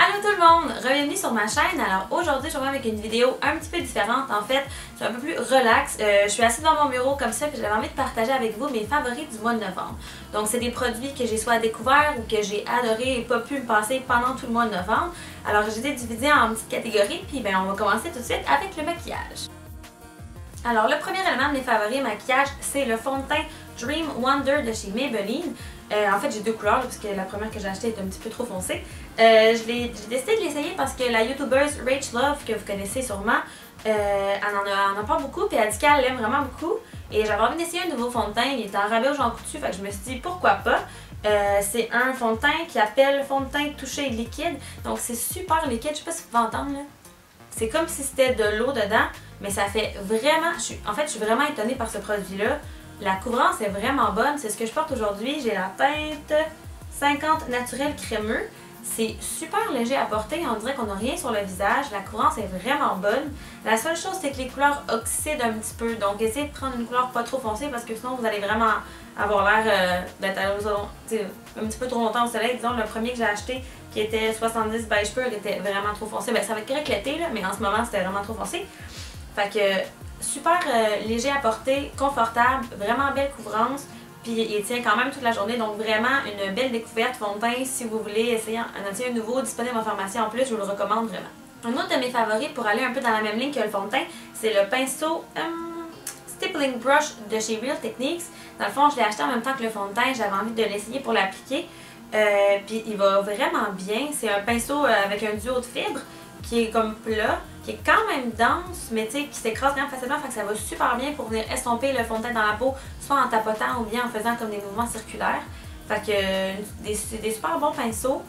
Allô tout le monde! Bienvenue sur ma chaîne. Alors aujourd'hui, je reviens avec une vidéo un petit peu différente. En fait, c'est un peu plus relax. Je suis assise devant mon bureau comme ça, puis j'avais envie de partager avec vous mes favoris du mois de novembre. Donc, c'est des produits que j'ai soit découverts ou que j'ai adoré et pas pu me passer pendant tout le mois de novembre. Alors, j'ai divisé en petites catégories, puis on va commencer tout de suite avec le maquillage. Alors, le premier élément de mes favoris maquillage, c'est le fond de teint Dream Wonder de chez Maybelline. En fait, j'ai deux couleurs parce que la première que j'ai achetée est un petit peu trop foncée. J'ai décidé de l'essayer parce que la youtubeuse Rach Love, que vous connaissez sûrement, elle en parle beaucoup et elle dit qu'elle l'aime vraiment beaucoup. Et j'avais envie d'essayer un nouveau fond de teint. Il était en rabais au Jean Coutu, fait que je me suis dit pourquoi pas. C'est un fond de teint qui appelle fond de teint touché liquide. Donc c'est super liquide, je sais pas si vous pouvez entendre là. C'est comme si c'était de l'eau dedans, mais ça fait vraiment... En fait, je suis vraiment étonnée par ce produit-là. La couvrance est vraiment bonne, c'est ce que je porte aujourd'hui. J'ai la teinte 50 naturel crémeux. C'est super léger à porter, on dirait qu'on n'a rien sur le visage. La couvrance est vraiment bonne. La seule chose, c'est que les couleurs oxydent un petit peu. Donc, essayez de prendre une couleur pas trop foncée parce que sinon, vous allez vraiment avoir l'air d'être un petit peu trop longtemps au soleil. Disons, le premier que j'ai acheté, qui était 70 beige pur, était vraiment trop foncé. Ça va être correct l'été, mais en ce moment, c'était vraiment trop foncé. Fait que super léger à porter, confortable, vraiment belle couvrance. Puis il tient quand même toute la journée, donc vraiment une belle découverte fond de teint si vous voulez essayer un nouveau disponible en pharmacie en plus, je vous le recommande vraiment. Un autre de mes favoris pour aller un peu dans la même ligne que le fond de teint, c'est le pinceau Stippling Brush de chez Real Techniques. Dans le fond, je l'ai acheté en même temps que le fond de teint, j'avais envie de l'essayer pour l'appliquer. Puis il va vraiment bien, c'est un pinceau avec un duo de fibres qui est comme plat, qui est quand même dense, mais tu sais, qui s'écrase quand même facilement, fait que ça va super bien pour venir estomper le fond de teint dans la peau, soit en tapotant ou bien en faisant comme des mouvements circulaires. Fait que des super bons pinceaux,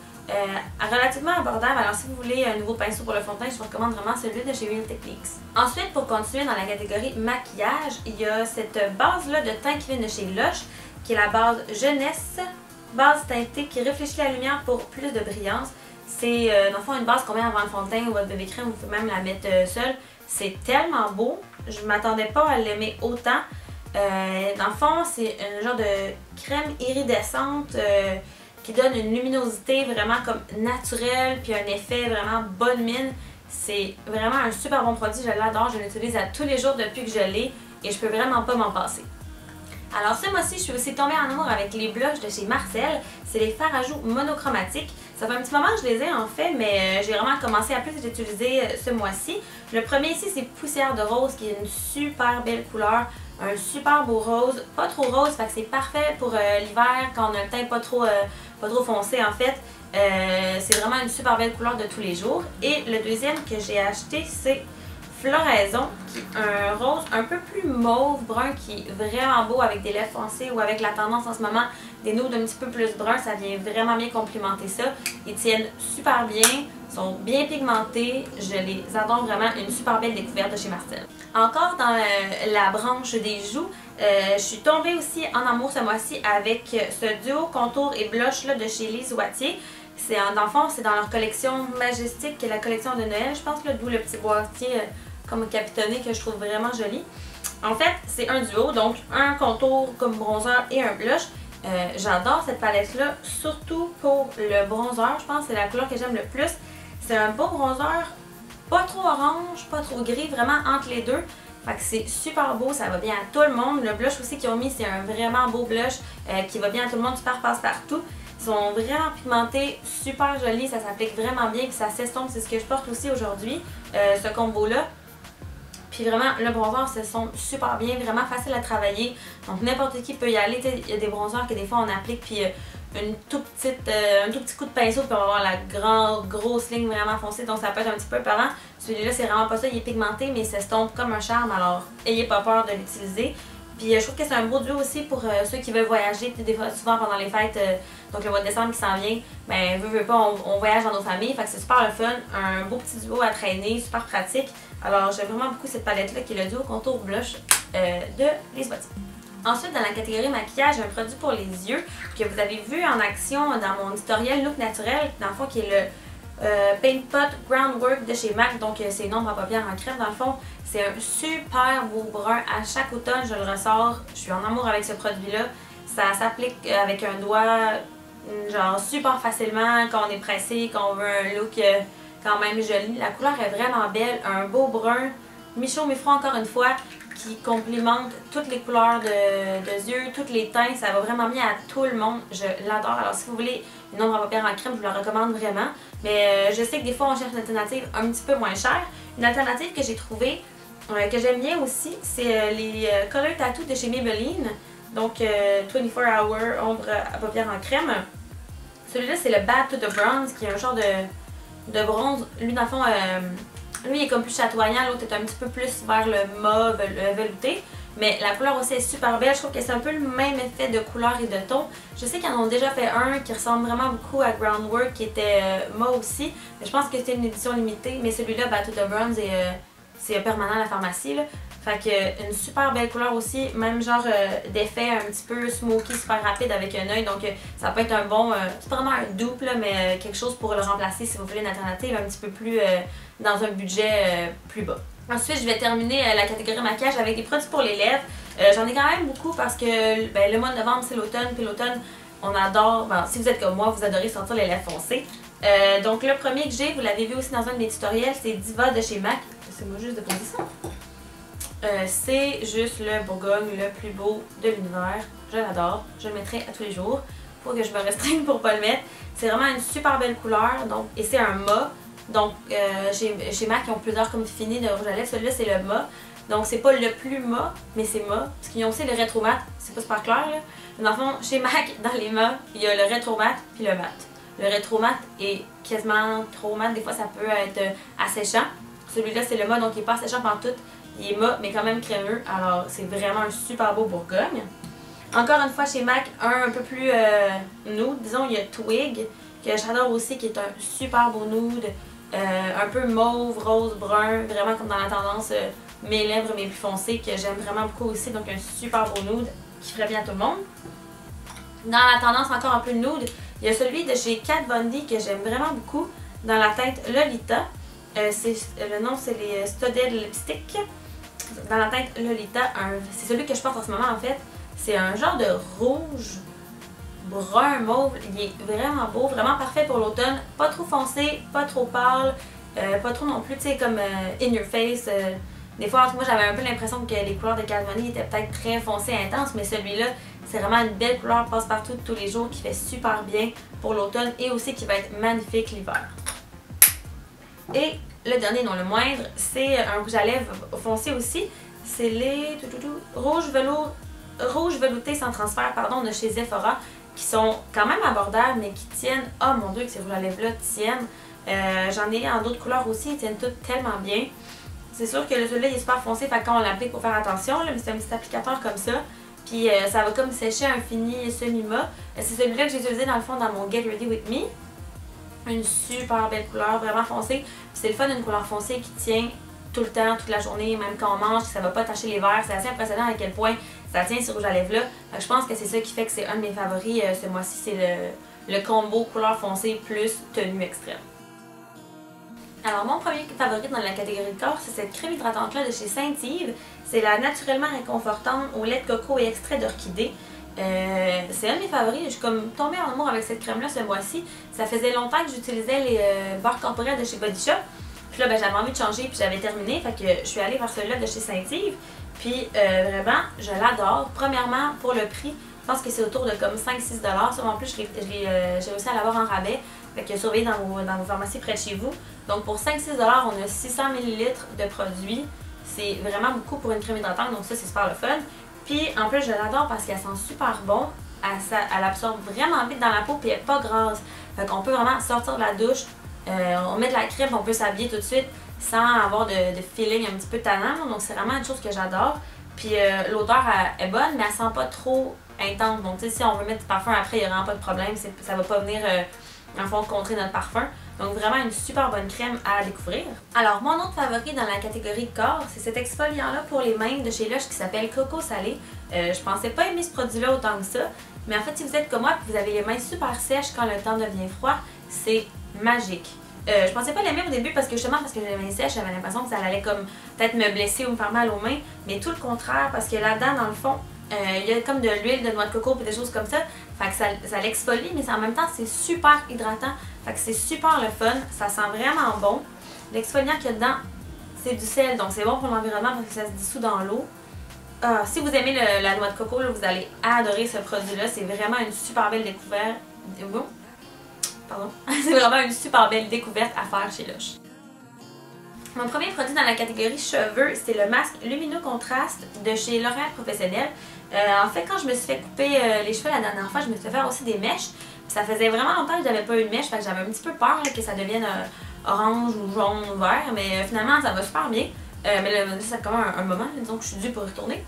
relativement abordables. Alors si vous voulez un nouveau pinceau pour le fond de teint, je vous recommande vraiment celui de chez Real Techniques. Ensuite, pour continuer dans la catégorie maquillage, il y a cette base-là de teint qui vient de chez Lush, qui est la base Jeunesse, base teintée qui réfléchit la lumière pour plus de brillance. C'est dans le fond une base qu'on met avant le fond de teint ou votre bébé crème, vous pouvez même la mettre seule. C'est tellement beau, je ne m'attendais pas à l'aimer autant. Dans le fond, c'est un genre de crème iridescente qui donne une luminosité vraiment comme naturelle, puis un effet vraiment bonne mine. C'est vraiment un super bon produit, je l'adore, je l'utilise à tous les jours depuis que je l'ai et je peux vraiment pas m'en passer. Alors ce mois-ci, je suis aussi tombée en amour avec les blushs de chez Marcel. C'est les fards à joues monochromatiques. Ça fait un petit moment que je les ai en fait, mais j'ai vraiment commencé à plus les utiliser ce mois-ci. Le premier ici, c'est Poussière de rose, qui est une super belle couleur. Un super beau rose, pas trop rose, fait que c'est parfait pour l'hiver quand on a un teint pas trop foncé en fait. C'est vraiment une super belle couleur de tous les jours. Et le deuxième que j'ai acheté, c'est Floraison, qui est un rose un peu plus mauve brun qui est vraiment beau avec des lèvres foncées ou avec la tendance en ce moment des nudes un petit peu plus bruns, ça vient vraiment bien complimenter ça. Ils tiennent super bien, sont bien pigmentés, je les adore vraiment, une super belle découverte de chez Marcel. Encore dans la branche des joues, je suis tombée aussi en amour ce mois-ci avec ce duo contour et blush là de chez Lise Wattier. Dans le fond, c'est dans leur collection Majestic, qui est la collection de Noël, je pense, d'où le petit boîtier comme capitonné que je trouve vraiment joli. En fait, c'est un duo, donc un contour comme bronzer et un blush. J'adore cette palette-là, surtout pour le bronzer, je pense que c'est la couleur que j'aime le plus. C'est un beau bronzer, pas trop orange, pas trop gris, vraiment entre les deux. Fait que c'est super beau, ça va bien à tout le monde. Le blush aussi qu'ils ont mis, c'est un vraiment beau blush qui va bien à tout le monde, super passe-partout. Ils sont vraiment pigmentés, super jolis, ça s'applique vraiment bien, puis ça s'estompe, c'est ce que je porte aussi aujourd'hui, ce combo-là. Puis vraiment, le bronzer s'estompe super bien, vraiment facile à travailler, donc n'importe qui peut y aller. Il y a des bronzers que des fois on applique, puis un tout petit coup de pinceau, puis on va avoir la grosse ligne vraiment foncée, donc ça peut être un petit peu peurant. Celui-là, c'est vraiment pas ça, il est pigmenté, mais il s'estompe comme un charme, alors ayez pas peur de l'utiliser. Puis je trouve que c'est un beau duo aussi pour ceux qui veulent voyager, des fois, souvent pendant les fêtes, donc le mois de décembre qui s'en vient, ben veut pas, on voyage dans nos familles, fait que c'est super le fun, un beau petit duo à traîner, super pratique. Alors j'aime vraiment beaucoup cette palette-là qui est le duo contour blush de Lise Wattier. Ensuite, dans la catégorie maquillage, j'ai un produit pour les yeux que vous avez vu en action dans mon tutoriel Look Naturel, dans le fond qui est le Paint Pot Groundwork de chez MAC, donc c'est une ombre à paupières en crème dans le fond. C'est un super beau brun, à chaque automne je le ressors, je suis en amour avec ce produit-là. Ça s'applique avec un doigt genre super facilement quand on est pressé, quand on veut un look quand même joli. La couleur est vraiment belle, un beau brun, mi-chaud mi-froid encore une fois, qui complimente toutes les couleurs de yeux, toutes les teints, ça va vraiment bien à tout le monde, je l'adore. Alors si vous voulez une ombre à paupières en crème, je vous la recommande vraiment, mais je sais que des fois on cherche une alternative un petit peu moins chère. Une alternative que j'ai trouvée, que j'aime bien aussi, c'est les Color Tattoo de chez Maybelline, donc 24 Hour ombre à paupières en crème. Celui-là c'est le Bad to the Bronze, qui est un genre de bronze, lui dans le fond, lui il est comme plus chatoyant, l'autre est un petit peu plus vers le mauve, le velouté. Mais la couleur aussi est super belle, je trouve que c'est un peu le même effet de couleur et de ton. Je sais qu'ils en ont déjà fait un qui ressemble vraiment beaucoup à Groundwork qui était mauve aussi. Mais je pense que c'était une édition limitée, mais celui-là, Bad to the Bronze, c'est permanent à la pharmacie là. Fait que une super belle couleur aussi, même genre d'effet un petit peu smoky, super rapide avec un œil. Donc ça peut être un bon, c'est pas vraiment un dupe là, mais quelque chose pour le remplacer si vous voulez une alternative un petit peu plus dans un budget plus bas. Ensuite, je vais terminer la catégorie maquillage avec des produits pour les lèvres. J'en ai quand même beaucoup parce que ben, le mois de novembre, c'est l'automne. Puis l'automne, on adore, ben, si vous êtes comme moi, vous adorez sortir les lèvres foncées. Donc le premier que j'ai, vous l'avez vu aussi dans un de mes tutoriels, c'est Diva de chez MAC. Laissez-moi juste de poser ça. C'est juste le Bourgogne le plus beau de l'univers. Je l'adore. Je le mettrai à tous les jours. Faut que je me restreigne pour pas le mettre. C'est vraiment une super belle couleur. Donc, et c'est un mat. Donc, chez MAC, ils ont plusieurs comme finis de rouge à lèvres. Celui-là, c'est le mat. Donc, c'est pas le plus mat, mais c'est mat. Parce qu'ils ont aussi le rétro mat. C'est pas super clair, là. Mais dans le fond, chez MAC, dans les mats, il y a le rétro mat puis le mat. Le rétro mat est quasiment trop mat. Des fois, ça peut être asséchant. Celui-là, c'est le mat, donc il est pas asséchant pantoute. Il est mat, mais quand même crémeux. Alors, c'est vraiment un super beau Bourgogne. Encore une fois, chez MAC, un peu plus nude. Disons, il y a Twig, que j'adore aussi, qui est un super beau nude. Un peu mauve, rose, brun. Vraiment comme dans la tendance mes lèvres, mes plus foncées, que j'aime vraiment beaucoup aussi. Donc, un super beau nude qui ferait bien à tout le monde. Dans la tendance encore un peu nude, il y a celui de chez Kat Von D que j'aime vraiment beaucoup. Dans la teinte Lolita. Le nom, c'est les Studded Lipstick. Dans la teinte Lolita, c'est celui que je porte en ce moment en fait. C'est un genre de rouge, brun, mauve. Il est vraiment beau, vraiment parfait pour l'automne. Pas trop foncé, pas trop pâle, pas trop non plus, tu sais, comme in your face. Des fois, moi, j'avais un peu l'impression que les couleurs de Kat Von D étaient peut-être très foncées, intenses, mais celui-là, c'est vraiment une belle couleur, passe-partout de tous les jours, qui fait super bien pour l'automne et aussi qui va être magnifique l'hiver. Et le dernier, non le moindre, c'est un rouge à lèvres foncé aussi. C'est les rouge velouté sans transfert, pardon, de chez Sephora, qui sont quand même abordables, mais qui tiennent. Oh mon dieu, que ces rouges à lèvres-là tiennent. J'en ai en d'autres couleurs aussi, ils tiennent toutes tellement bien. C'est sûr que celui-là, il est super foncé, fait quand on l'applique, il faut faire attention, là, mais c'est un petit applicateur comme ça. Puis ça va comme sécher un fini semi-mat. C'est celui-là que j'ai utilisé dans le fond dans mon Get Ready With Me. Une super belle couleur, vraiment foncée. C'est le fun d'une couleur foncée qui tient tout le temps, toute la journée, même quand on mange, ça va pas tacher les verres. C'est assez impressionnant à quel point ça tient ce rouge à lèvres là. Je pense que c'est ça qui fait que c'est un de mes favoris ce mois-ci, c'est le combo couleur foncée plus tenue extrême. Alors mon premier favori dans la catégorie de corps, c'est cette crème hydratante là de chez Saint-Yves. C'est la naturellement réconfortante au lait de coco et extrait d'orchidée. C'est un de mes favoris, je suis comme tombée en amour avec cette crème là ce mois-ci. Ça faisait longtemps que j'utilisais les beurres corporels de chez Body Shop. Puis là, ben, j'avais envie de changer puis j'avais terminé. Fait que je suis allée vers celui-là de chez Saint-Yves. Puis vraiment, je l'adore. Premièrement, pour le prix, je pense que c'est autour de comme 5-6$. Ça, en plus, j'ai réussi à l'avoir en rabais. Fait que surveillez dans vos pharmacies près de chez vous. Donc pour 5-6$, on a 600 ml de produits. C'est vraiment beaucoup pour une crème hydratante, donc ça, c'est super le fun. Puis en plus, je l'adore parce qu'elle sent super bon. Elle absorbe vraiment vite dans la peau puis elle n'est pas grasse. Fait qu'on peut vraiment sortir de la douche. On met de la crème, on peut s'habiller tout de suite sans avoir de feeling un petit peu tannant. Donc c'est vraiment une chose que j'adore. Puis l'odeur est bonne, mais elle sent pas trop intense. Donc tu sais, si on veut mettre du parfum après, il n'y a vraiment pas de problème. Ça va pas venir en fond contrer notre parfum. Donc vraiment une super bonne crème à découvrir. Alors mon autre favori dans la catégorie corps, c'est cet exfoliant-là pour les mains de chez Lush qui s'appelle Coco Salé. Je pensais pas aimer ce produit-là autant que ça. Mais en fait, si vous êtes comme moi et que vous avez les mains super sèches quand le temps devient froid, c'est magique. Je pensais pas l'aimer au début parce que justement parce que j'avais les mains sèches, j'avais l'impression que ça allait comme peut-être me blesser ou me faire mal aux mains, mais tout le contraire parce que là-dedans dans le fond, il y a comme de l'huile de noix de coco et des choses comme ça, Fait que ça l'exfolie, mais en même temps, c'est super hydratant. Fait que c'est super le fun. Ça sent vraiment bon. L'exfoliant qu'il y a dedans, c'est du sel, donc c'est bon pour l'environnement parce que ça se dissout dans l'eau. Si vous aimez la noix de coco, là, vous allez adorer ce produit-là. C'est vraiment une super belle découverte. Pardon. C'est vraiment une super belle découverte à faire chez Lush. Mon premier produit dans la catégorie cheveux, c'est le masque Lumineux Contraste de chez L'Oréal Professionnel. En fait, quand je me suis fait couper les cheveux la dernière fois, je me suis fait faire aussi des mèches. Ça faisait vraiment longtemps que j'avais pas eu de mèche, fait que j'avais un petit peu peur là, que ça devienne orange ou jaune ou vert, mais finalement ça va super bien. Mais là, ça fait quand même un moment, disons que je suis due pour retourner.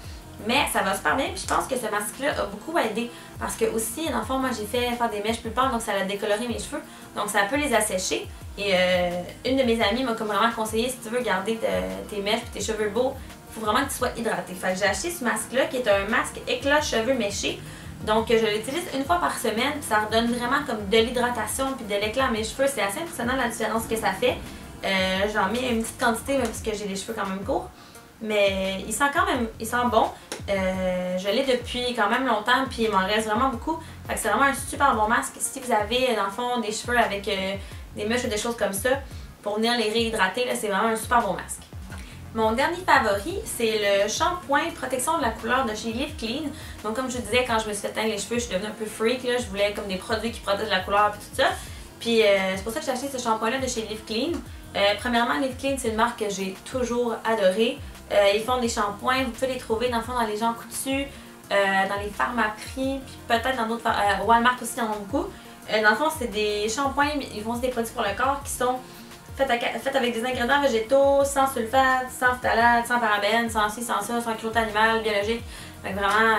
Mais ça va super bien, puis je pense que ce masque-là a beaucoup aidé. Parce que aussi, dans le fond, moi j'ai fait faire des mèches plus pâles, donc ça a décoloré mes cheveux. Donc ça peut les assécher. Et une de mes amies m'a comme vraiment conseillé, si tu veux garder tes mèches et tes cheveux beaux, il faut vraiment que tu sois hydraté. Fait que j'ai acheté ce masque-là, qui est un masque éclat cheveux méchés. Donc je l'utilise une fois par semaine, puis ça redonne vraiment comme de l'hydratation puis de l'éclat à mes cheveux. C'est assez impressionnant la différence que ça fait. J'en mets une petite quantité, même parce que j'ai les cheveux quand même courts. Mais il sent quand même, il sent bon. Je l'ai depuis quand même longtemps, puis il m'en reste vraiment beaucoup. Fait que c'est vraiment un super bon masque. Si vous avez dans le fond des cheveux avec des mèches ou des choses comme ça, pour venir les réhydrater, c'est vraiment un super bon masque. Mon dernier favori, c'est le shampoing protection de la couleur de chez Live Clean. Donc comme je vous disais, quand je me suis fait teindre les cheveux, je suis devenue un peu freak. Là. Je voulais comme des produits qui protègent la couleur et tout ça. Puis c'est pour ça que j'ai acheté ce shampoing-là de chez Live Clean. Premièrement, Live Clean, c'est une marque que j'ai toujours adorée. Ils font des shampoings, vous pouvez les trouver dans le fond dans les gens coutus, dans les Pharmaprix, puis peut-être dans d'autres Walmart aussi, il y en a beaucoup. Dans le fond, c'est des shampoings, ils font aussi des produits pour le corps qui sont faits avec des ingrédients végétaux, sans sulfate, sans phtalate, sans parabènes, sans ci, sans ça, sans cruauté animale, biologique. Fait que vraiment,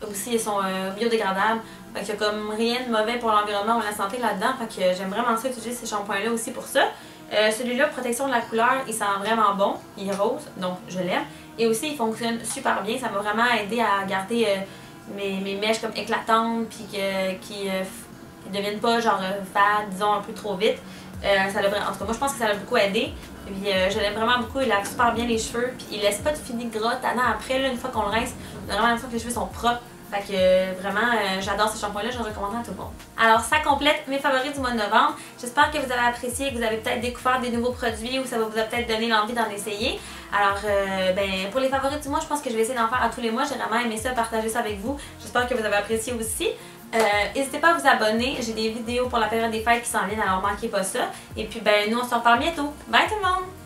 aussi, ils sont biodégradables. Fait qu'il n'y a comme rien de mauvais pour l'environnement ou la santé là-dedans. Fait que j'aime vraiment ça utiliser ces shampoings-là aussi pour ça. Celui-là, protection de la couleur, il sent vraiment bon. Il est rose, donc je l'aime. Et aussi, il fonctionne super bien. Ça m'a vraiment aidé à garder mes mèches comme éclatantes puis qui ne deviennent pas genre fades, disons, un peu trop vite. En tout cas, moi, je pense que ça l'a beaucoup aidé. Puis, je l'aime vraiment beaucoup. Il lave super bien les cheveux. Puis, il laisse pas de fini gras tannant après. Là, une fois qu'on le rince, on a vraiment l'impression que les cheveux sont propres. Fait que vraiment, j'adore ce shampoing-là, je le recommande à tout le monde. Alors, ça complète mes favoris du mois de novembre. J'espère que vous avez apprécié, que vous avez peut-être découvert des nouveaux produits ou ça va vous a peut-être donné l'envie d'en essayer. Alors, pour les favoris du mois, je pense que je vais essayer d'en faire à tous les mois. J'ai vraiment aimé ça, partager ça avec vous. J'espère que vous avez apprécié aussi. N'hésitez pas à vous abonner. J'ai des vidéos pour la période des fêtes qui s'en viennent, alors manquez pas ça. Et puis, nous, on se reparle bientôt. Bye tout le monde!